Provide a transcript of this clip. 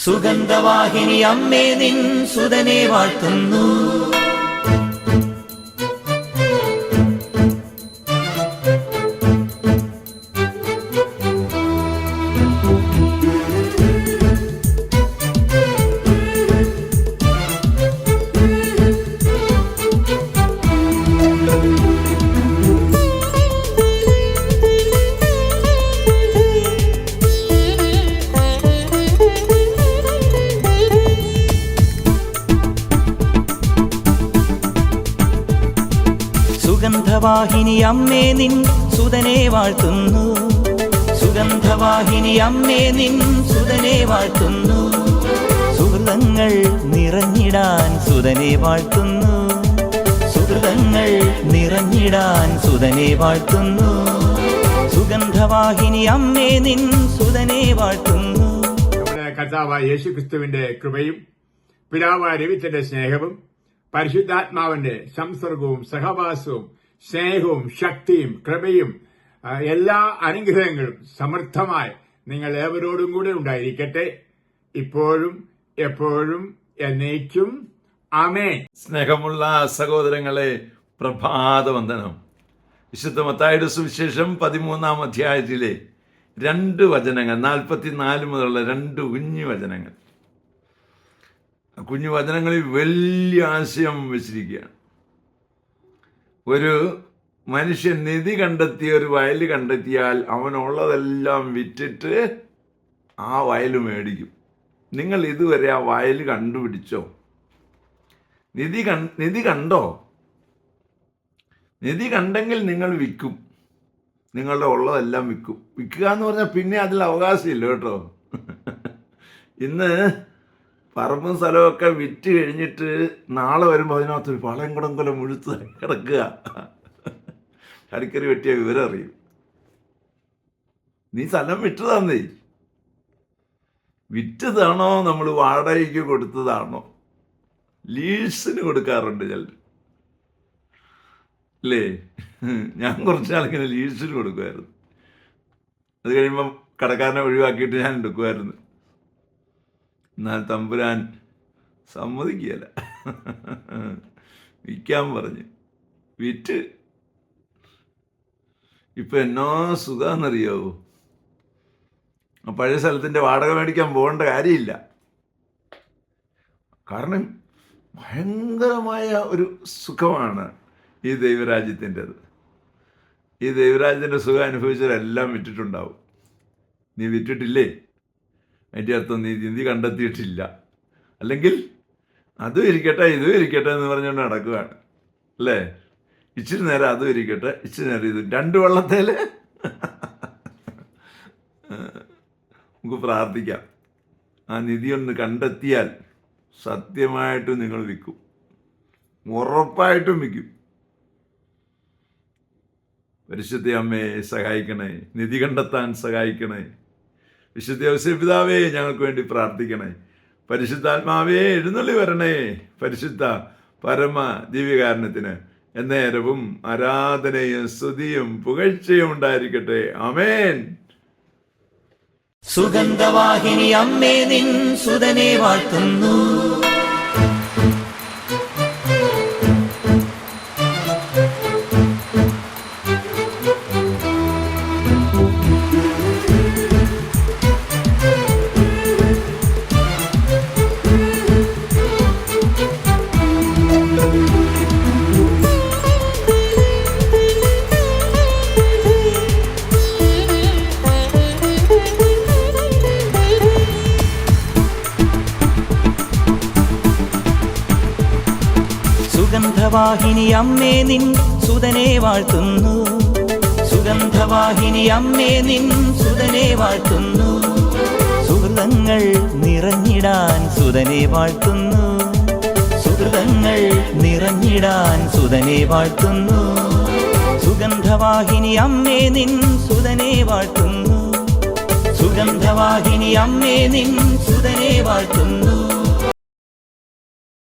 സുഗന്ധവാഹിനി അമ്മേ നിൻ സുതനെ വാഴ്ത്തുന്നു. സുഗന്ധവാഹിനി അമ്മേ നിൻ സുതനെ വാഴ്ത്തുന്നു. സുഗന്ധവാഹിനി അമ്മേ നിൻ സുതനെ വാഴ്ത്തുന്നു. സുഹൃതങ്ങൾ നിറഞ്ഞിടാൻ സുതനെ വാഴ്ത്തുന്നു. സുഹൃതങ്ങൾ നിറഞ്ഞിടാൻ സുതനെ വാഴ്ത്തുന്നു. സുഗന്ധവാഹിനി അമ്മേ നിൻ സുതനെ വാഴ്ത്തുന്നു. നമ്മുടെ കർത്താവായ യേശുക്രിസ്തുവിന്റെ കൃപയും പിതാവായ ദൈവത്തിന്റെ സ്നേഹവും പരിശുദ്ധാത്മാവിന്റെ സംസർഗവും സഹവാസവും സ്നേഹവും ശക്തിയും കൃപയും എല്ലാ അനുഗ്രഹങ്ങളും സമൃദ്ധമായി നിങ്ങൾ ഏവരോടും കൂടെ ഉണ്ടായിരിക്കട്ടെ, ഇപ്പോഴും എപ്പോഴും എന്നേക്കും. ആമേൻ. സ്നേഹമുള്ള സഹോദരങ്ങളെ, പ്രഭാതവന്ദനം. വിശുദ്ധ മത്തായിയുടെ സുവിശേഷം 13-ാം അധ്യായത്തിലെ 2 വചനങ്ങൾ, 44 മുതലുള്ള 2 കുഞ്ഞു വചനങ്ങൾ. കുഞ്ഞു വചനങ്ങളിൽ വലിയ ആശയം വെച്ചിരിക്കുകയാണ്. ഒരു മനുഷ്യൻ നിധി കണ്ടെത്തിയ ഒരു വയൽ കണ്ടെത്തിയാൽ അവനുള്ളതെല്ലാം വിറ്റിട്ട് ആ വയൽ മേടിക്കും. നിങ്ങൾ ഇതുവരെ ആ വയൽ കണ്ടുപിടിച്ചോ? നിധി കണ്ടോ? നിധി കണ്ടെങ്കിൽ നിങ്ങൾ വിൽക്കും. നിങ്ങളുടെ ഉള്ളതെല്ലാം വിൽക്കും. വിൽക്കുക എന്ന് പറഞ്ഞാൽ പിന്നെ അതിൽ അവകാശമില്ല കേട്ടോ. ഇന്ന് പറമ്പും സ്ഥലമൊക്കെ വിറ്റ് കഴിഞ്ഞിട്ട് നാളെ വരുമ്പോൾ അതിനകത്തൊരു പാളയംകുടം മുഴുത്ത് കിടക്കുക. കടിക്കറി വെട്ടിയ വിവരം അറിയും. നീ സ്ഥലം വിറ്റതാന്നേ. വിറ്റതാണോ നമ്മൾ വാടകയ്ക്ക് കൊടുത്തതാണോ? ലീസിന് കൊടുക്കാറുണ്ട് ചിലർ, അല്ലേ? ഞാൻ കുറച്ച് നാളിങ്ങനെ ലീസിന് കൊടുക്കുമായിരുന്നു. അത് കഴിയുമ്പം കടക്കാരനെ ഒഴിവാക്കിയിട്ട് ഞാൻ എടുക്കുമായിരുന്നു. എന്നാൽ തമ്പുരാൻ സമ്മതിക്കുകയില്ല. വിൽക്കാൻ പറഞ്ഞ് വിറ്റ്. ഇപ്പം എന്നോ സുഖമെന്നറിയാവോ? പഴയ സ്ഥലത്തിൻ്റെ വാടക മേടിക്കാൻ പോകേണ്ട കാര്യമില്ല. കാരണം ഭയങ്കരമായ ഒരു സുഖമാണ് ഈ ദൈവരാജ്യത്തിൻ്റെത്. ഈ ദൈവരാജ്യത്തിൻ്റെ സുഖം അനുഭവിച്ചവരെല്ലാം വിറ്റിട്ടുണ്ടാവും. നീ വിറ്റിട്ടില്ലേ? അതിൻ്റെ അർത്ഥം നീ നിധി കണ്ടെത്തിയിട്ടില്ല. അല്ലെങ്കിൽ അതും ഇരിക്കട്ടെ ഇതും ഇരിക്കട്ടെ എന്ന് പറഞ്ഞുകൊണ്ട് നടക്കുകയാണ്, അല്ലേ? ഇച്ചിരി നേരം അതും ഇരിക്കട്ടെ, ഇച്ചിരി നേരം ഇതും, 2 വെള്ളത്തേൽ. നമുക്ക് പ്രാർത്ഥിക്കാം. ആ നിധി ഒന്ന് കണ്ടെത്തിയാൽ സത്യമായിട്ടും നിങ്ങൾ വിൽക്കും, ഉറപ്പായിട്ടും വിൽക്കും. പരിശുദ്ധ അമ്മയെ സഹായിക്കണേ, നിധി കണ്ടെത്താൻ സഹായിക്കണേ. വിശുദ്ധ ഔസേപ്പ് പിതാവേ, ഞങ്ങൾക്ക് വേണ്ടി പ്രാർത്ഥിക്കണേ. പരിശുദ്ധാത്മാവേ, എഴുന്നള്ളി വരണേ. പരിശുദ്ധ പരമ ദിവ്യകാരണത്തിന് എന്നേരവും ആരാധനയും സ്തുതിയും പുകഴ്ചയും ഉണ്ടായിരിക്കട്ടെ. ആമേൻ. സുഗന്ധവാഹിനി അമ്മേ നിൻ സുതനെ വാഴ്ത്തുന്നു. സുഗന്ധവാഹിനി അമ്മേ നിൻ സുതനെ വാഴ്ത്തുന്നു. സുഗന്ധവാഹിനി അമ്മേ നിൻ സുതനെ വാഴ്ത്തുന്നു. സുഹൃതങ്ങൾ നിറഞ്ഞിടാൻ സുതനെ വാഴ്ത്തുന്നു. സുഹൃതങ്ങൾ നിറഞ്ഞിടാൻ സുതനെ വാഴ്ത്തുന്നു. സുഗന്ധവാഹിനി അമ്മേ നിൻ സുതനെ വാഴ്ത്തുന്നു. സുഗന്ധവാഹിനി അമ്മേ നിൻ സുതനെ വാഴ്ത്തുന്നു.